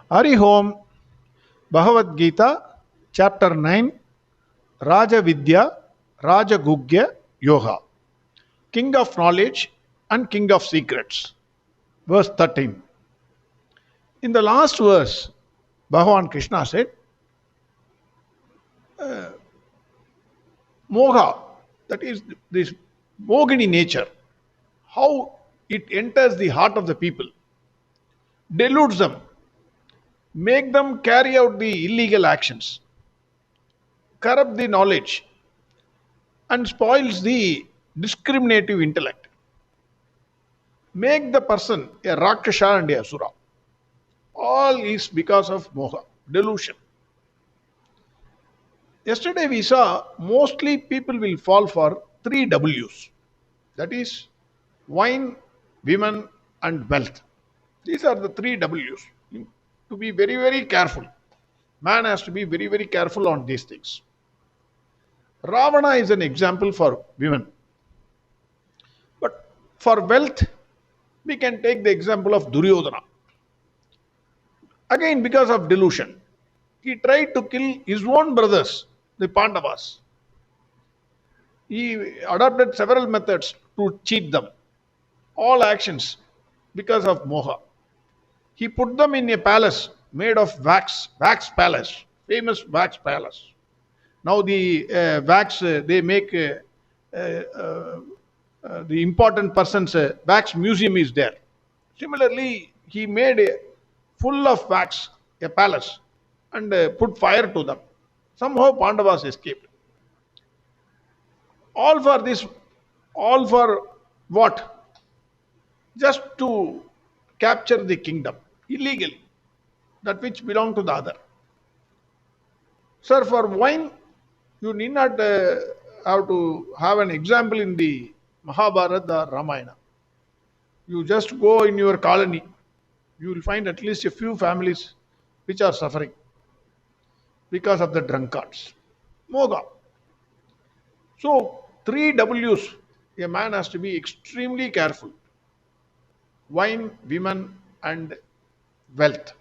Hari Om, Bhagavad Gita, Chapter 9, Raja Vidya, Raja Gugya Yoga, King of Knowledge and King of Secrets. Verse 13. In the last verse, Bhagwan Krishna said, Moha, that is this Mogini nature, how it enters the heart of the people, deludes them, make them carry out the illegal actions, corrupt the knowledge, and spoils the discriminative intellect. Make the person a Rakshasa and a Asura. All is because of moha, delusion. Yesterday we saw mostly people will fall for three W's. That is wine, women, and wealth. These are the three W's. To be very, very careful. Man has to be very, very careful on these things. Ravana is an example for women. But for wealth, we can take the example of Duryodhana. Again, because of delusion, he tried to kill his own brothers, the Pandavas. He adopted several methods to cheat them. All actions because of moha. He put them in a palace made of wax palace, famous wax palace. Now the wax, they make the important person's wax museum is there. Similarly, he made a full of wax a palace and put fire to them. Somehow Pandavas escaped. All for this, all for what? Just to capture the kingdom illegally, that which belonged to the other. Sir, for wine, you need not have to have an example in the Mahabharata or Ramayana. You just go in your colony, you will find at least a few families which are suffering because of the drunkards. Moga. So, three W's, a man has to be extremely careful. Wine, women, and wealth.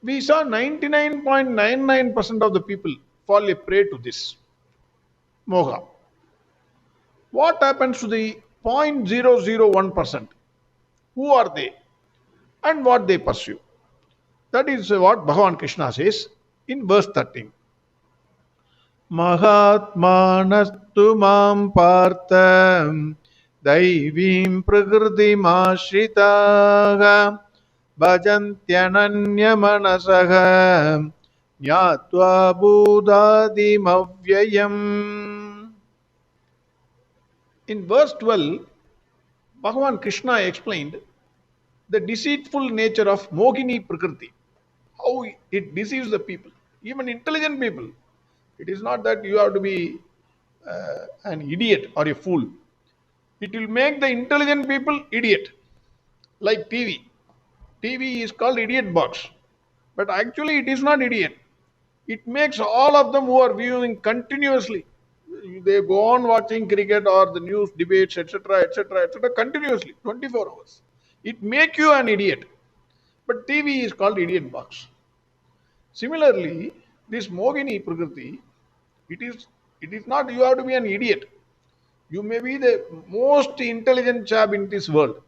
We saw 99.99% of the people fall a prey to this moha. What happens to the 0.001%? Who are they and what they pursue? That is what Bhagwan Krishna says in verse 13. Mahatmanastu mam partha daivim prakrtim ashritaha bhajantyananya manasaha nyatva buddhadim avyayam. In verse 12, Bhagavan Krishna explained the deceitful nature of Mogini Prakriti, how it deceives the people, even intelligent people. It is not that you have to be an idiot or a fool. It will make the intelligent people idiot, like TV. TV is called idiot box, but actually it is not idiot. It makes all of them who are viewing continuously. They go on watching cricket or the news debates, etc., etc., etc., continuously, 24 hours. It makes you an idiot. But TV is called idiot box. Similarly, this Mogini Prakriti, it is not you have to be an idiot. You may be the most intelligent chap in this world,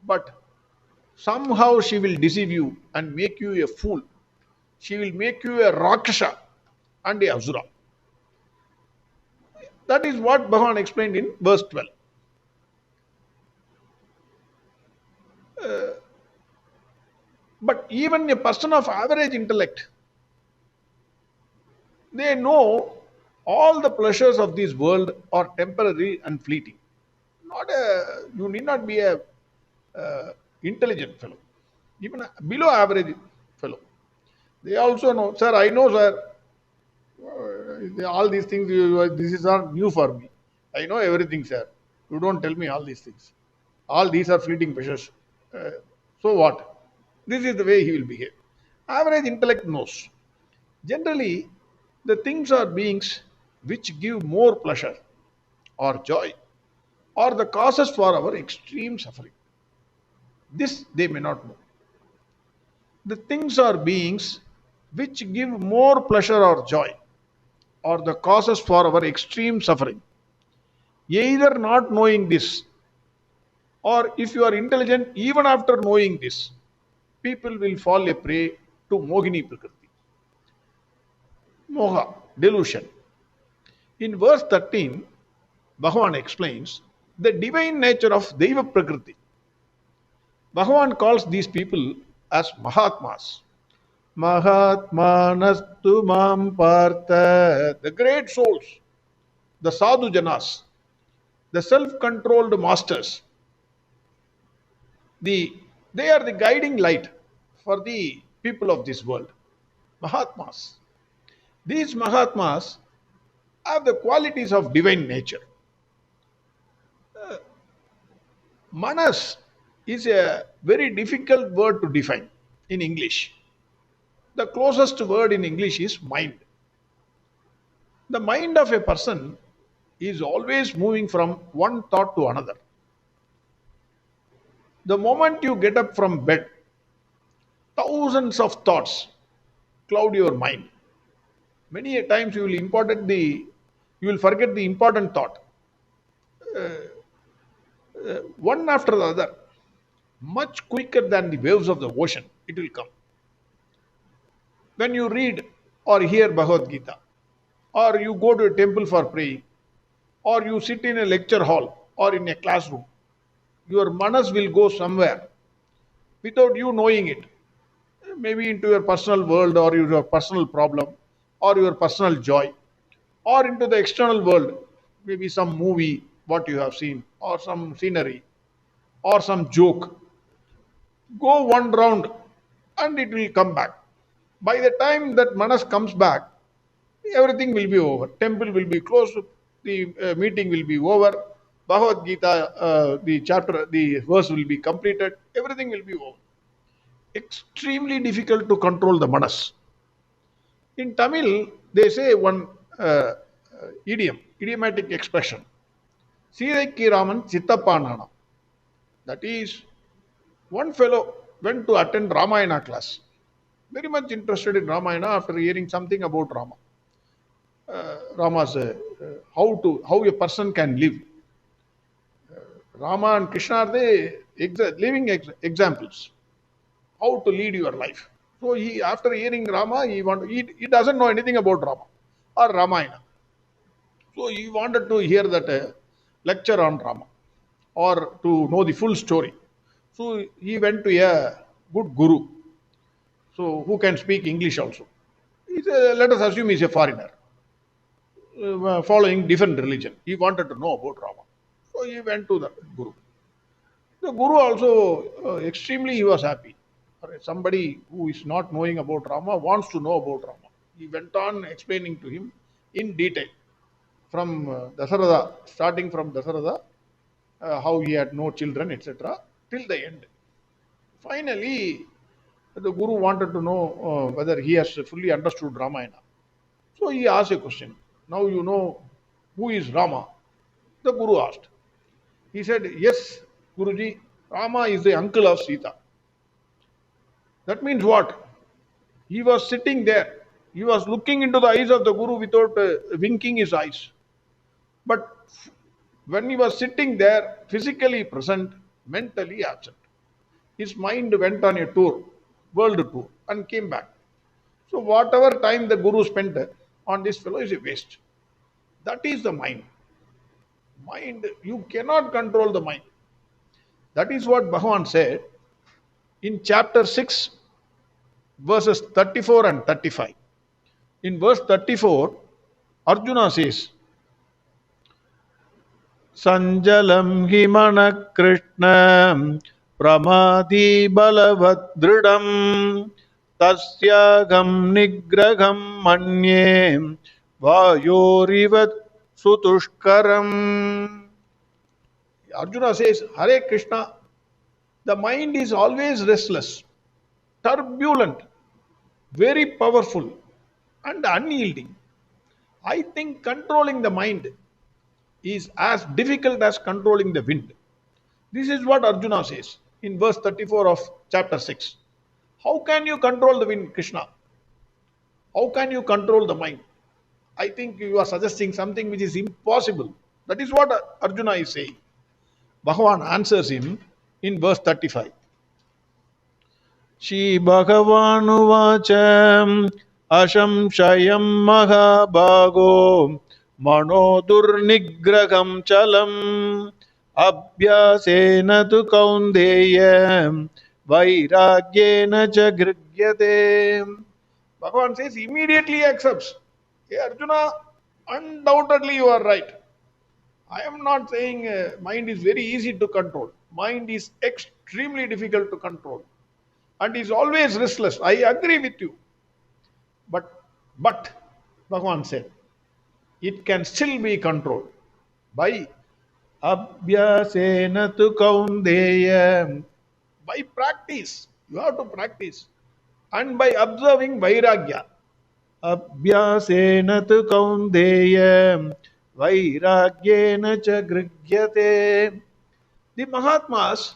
but somehow she will deceive you and make you a fool. She will make you a Rakshasa and a Asura. That is what Bhagavan explained in verse 12. But even a person of average intellect, they know all the pleasures of this world are temporary and fleeting. You need not be a intelligent fellow, even a below average fellow. They also know, sir, I know, sir, all these things, this is not new for me. I know everything, sir. You don't tell me all these things. All these are fleeting pleasures. So what? This is the way he will behave. Average intellect knows. Generally, the things are beings which give more pleasure or joy or the causes for our extreme suffering. This they may not know. The things or beings which give more pleasure or joy are the causes for our extreme suffering. Either not knowing this, or if you are intelligent, even after knowing this, people will fall a prey to Mohini Prakriti. Moha, delusion. In verse 13, Bhagavan explains the divine nature of Deva Prakriti. Bhagavan calls these people as Mahatmas. Mahatmanastu mam partha, the great souls, the sadhu janas, the self-controlled masters, the they are the guiding light for the people of this world. Mahatmas. These Mahatmas have the qualities of divine nature. Manas is a very difficult word to define in English. The closest word in English is mind. The mind of a person is always moving from one thought to another. The moment you get up from bed, thousands of thoughts cloud your mind. Many a times you will forget the important thought. One after the other, much quicker than the waves of the ocean, it will come. When you read or hear Bhagavad Gita, or you go to a temple for praying, or you sit in a lecture hall or in a classroom, your manas will go somewhere without you knowing it. Maybe into your personal world or your personal problem or your personal joy or into the external world, maybe some movie, what you have seen, or some scenery or some joke. Go one round and it will come back. By the time that manas comes back, everything will be over. Temple will be closed, the meeting will be over, Bhagavad Gita, the chapter, the verse will be completed, everything will be over. Extremely difficult to control the manas. In Tamil, they say one idiomatic expression, Siraikki Raman Chittapanana. That is, one fellow went to attend Ramayana class, very much interested in Ramayana after hearing something about Rama. Rama's how a person can live. Rama and Krishna are the living examples. How to lead your life. So he, after hearing Rama, he doesn't know anything about Rama or Ramayana. So he wanted to hear that lecture on Rama or to know the full story. So he went to a good guru, so who can speak English also. Let us assume he's a foreigner, following different religion. He wanted to know about Rama. So he went to the guru. The guru also extremely he was happy. Somebody who is not knowing about Rama wants to know about Rama. He went on explaining to him in detail from Dasaratha, starting from Dasaratha, how he had no children, etc., till the end. Finally, the guru wanted to know whether he has fully understood Ramayana. So he asked a question. Now you know who is Rama? The guru asked. He said, yes, Guruji, Rama is the uncle of Sita. That means what? He was sitting there. He was looking into the eyes of the Guru without winking his eyes. But when he was sitting there, physically present, mentally absent. His mind went on a tour, world tour, and came back. So whatever time the Guru spent on this fellow is a waste. That is the mind. Mind, you cannot control the mind. That is what Bhagavan said in chapter 6, verses 34 and 35. In verse 34, Arjuna says, Sanjalam himana Krishna pramadi balavadridam tasyagam nigraham manye vayorivat sutushkaram. Arjuna says, Hare Krishna, the mind is always restless, turbulent, very powerful, and unyielding. I think controlling the mind is as difficult as controlling the wind. This is what Arjuna says in verse 34 of chapter 6. How can you control the wind, Krishna? How can you control the mind? I think you are suggesting something which is impossible. That is what Arjuna is saying. Bhagavan answers him in verse 35. Shri Bhagavanuvacham Ashamshayam Mahabhago Manodurnigraham Chalam Abhyasena tu Kaundeya Vairagyena cha Grigyate. Bhagavan says immediately accepts. Hey Arjuna, undoubtedly you are right. I am not saying mind is very easy to control. Mind is extremely difficult to control and is always restless. I agree with you. But Bhagavan said, it can still be controlled by abhyasena tu kaundeya. By practice. You have to practice. And by observing vairagya. Abhyasena tu kaundeya vairagyena cha grigyate. The Mahatmas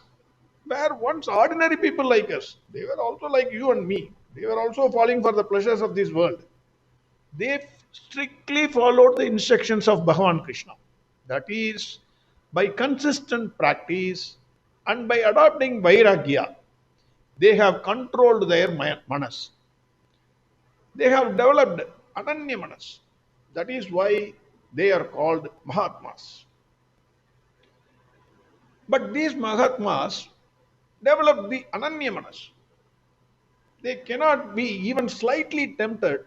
were once ordinary people like us. They were also like you and me. They were also falling for the pleasures of this world. They strictly followed the instructions of Bhagwan Krishna. That is, by consistent practice and by adopting Vairagya, they have controlled their manas. They have developed Ananya manas. That is why they are called Mahatmas. But these Mahatmas developed the Ananya manas. They cannot be even slightly tempted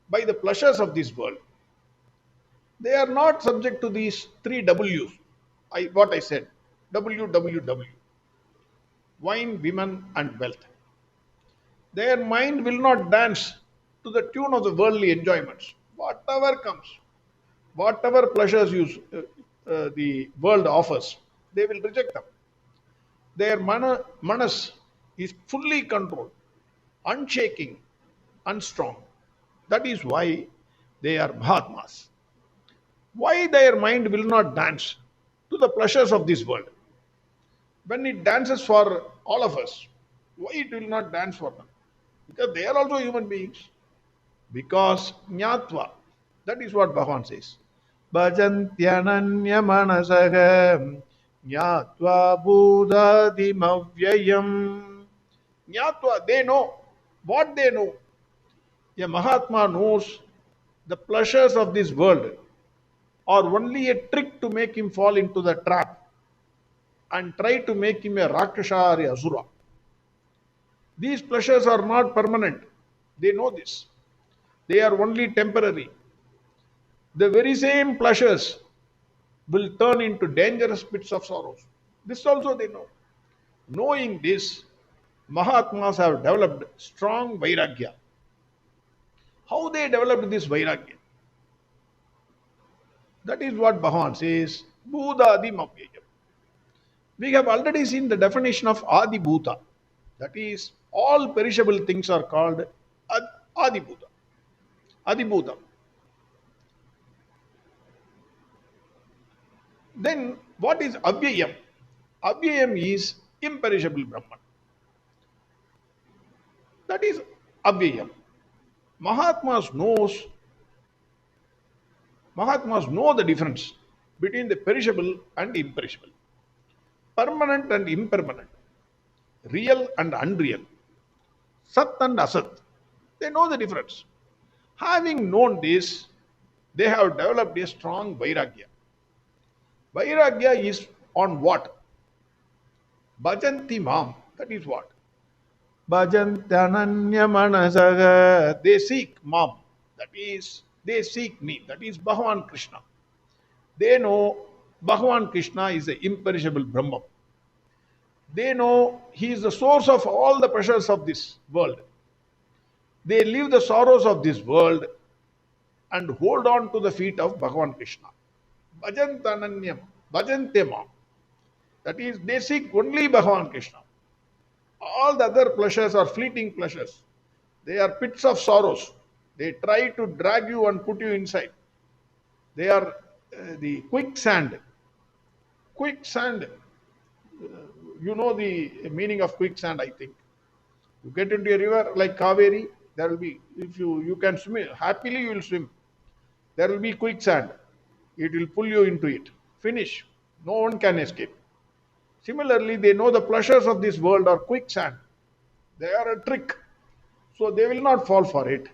by the pleasures of this world. They are not subject to these three W's. What I said, WWW, wine, women, and wealth. Their mind will not dance to the tune of the worldly enjoyments. Whatever comes, whatever pleasures the world offers, they will reject them. Their manas is fully controlled, unshaking, and strong. That is why they are Mahatmas. Why their mind will not dance to the pleasures of this world? When it dances for all of us, why it will not dance for them? Because they are also human beings. Because Jnatva, that is what Bhagavan says. Bhajantyananya manasaha Jnatva buddhadimavyayam. Jnatva, they know what they know. A Mahatma knows the pleasures of this world are only a trick to make him fall into the trap and try to make him a Rakshasa or a Asura. These pleasures are not permanent. They know this. They are only temporary. The very same pleasures will turn into dangerous pits of sorrows. This also they know. Knowing this, Mahatmas have developed strong Vairagya. How they developed this Vairagya? That is what Bhagavan says, Bhudadi Mavyayam. We have already seen the definition of Adi Bhuta. That is, all perishable things are called Adi Bhuta. Adi Bhuta. Then, what is Avyayam? Avyayam is imperishable Brahman. That is Avyayam. Mahatmas know the difference between the perishable and imperishable, permanent and impermanent, real and unreal, Sat and Asat. They know the difference. Having known this, they have developed a strong Vairagya. Vairagya is on what? Bhajanti Mam. That is what? Bhajantananya manasaga. They seek Mam. That is, they seek me. That is Bhagwan Krishna. They know Bhagwan Krishna is the imperishable Brahman. They know he is the source of all the pleasures of this world. They leave the sorrows of this world and hold on to the feet of Bhagwan Krishna. Bhajantananyam, bhajantema. That is, they seek only Bhagwan Krishna. All the other pleasures are fleeting pleasures. They are pits of sorrows. They try to drag you and put you inside. They are the quicksand. Quicksand. You know the meaning of quicksand, I think. You get into a river like Kaveri, there will be, if you can swim, happily you will swim. There will be quicksand. It will pull you into it. Finish. No one can escape. Similarly, they know the pleasures of this world are quicksand. They are a trick. So they will not fall for it.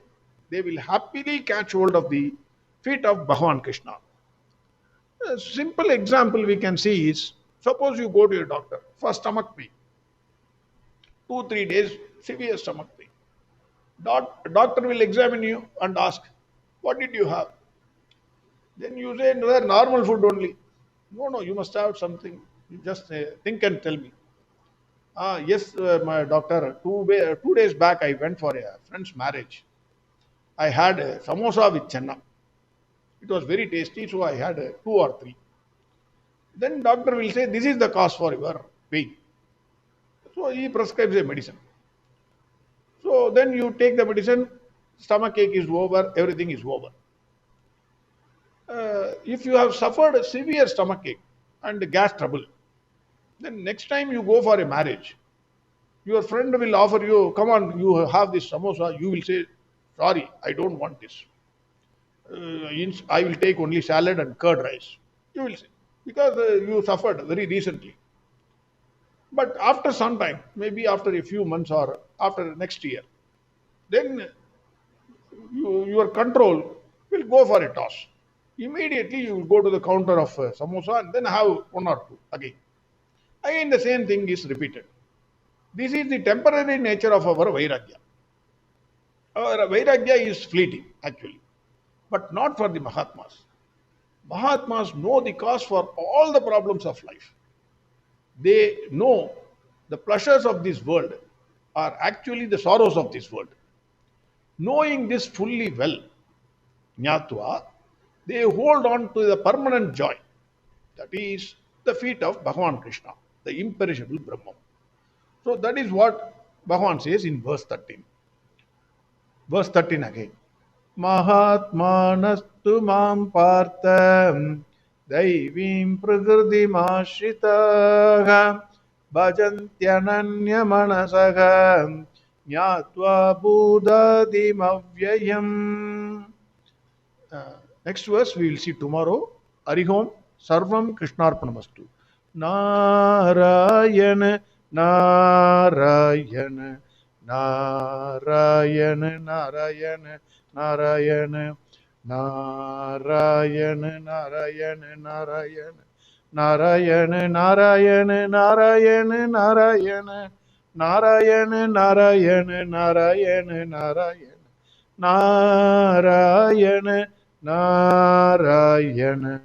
They will happily catch hold of the feet of Bhagwan Krishna. A simple example we can see is, suppose you go to your doctor for stomach pain, 2 3 days, severe stomach pain. Doctor will examine you and ask, what did you have? Then you say, no, normal food only. No, no, you must have something. You just think and tell me. Yes, my doctor, 2 days back I went for a friend's marriage. I had a samosa with chenna. It was very tasty, so I had 2 or 3. Then doctor will say, this is the cause for your pain. So he prescribes a medicine. So then you take the medicine, stomach ache is over, everything is over. If you have suffered a severe stomach ache and gas trouble, then next time you go for a marriage, your friend will offer you, come on, you have this samosa, you will say, sorry, I don't want this. I will take only salad and curd rice. You will say, because you suffered very recently. But after some time, maybe after a few months or after next year, then your control will go for a toss. Immediately you will go to the counter of samosa and then have 1 or 2 again. Again the same thing is repeated. This is the temporary nature of our vairagya. Our vairagya is fleeting actually, but not for the Mahatmas. Mahatmas know the cause for all the problems of life. They know the pleasures of this world are actually the sorrows of this world. Knowing this fully well, Jnatva, they hold on to the permanent joy. That is the feet of Bhagwan Krishna, the imperishable Brahman. So that is what Bhagwan says in verse 13. Verse 13 again. Mahatmanastu mam partha daivim prakrtimashritah bhajantyananya manasaha jnatva buddhadim avyayam. Next verse we will see tomorrow. Arihom Sarvam Krishnarpanamastu. Narayana Narayana Narayana Narayana Narayana Narayana Narayana Narayana Narayana Narayana Narayana Narayana Narayana Narayana Narayana Narayana Narayana Narayana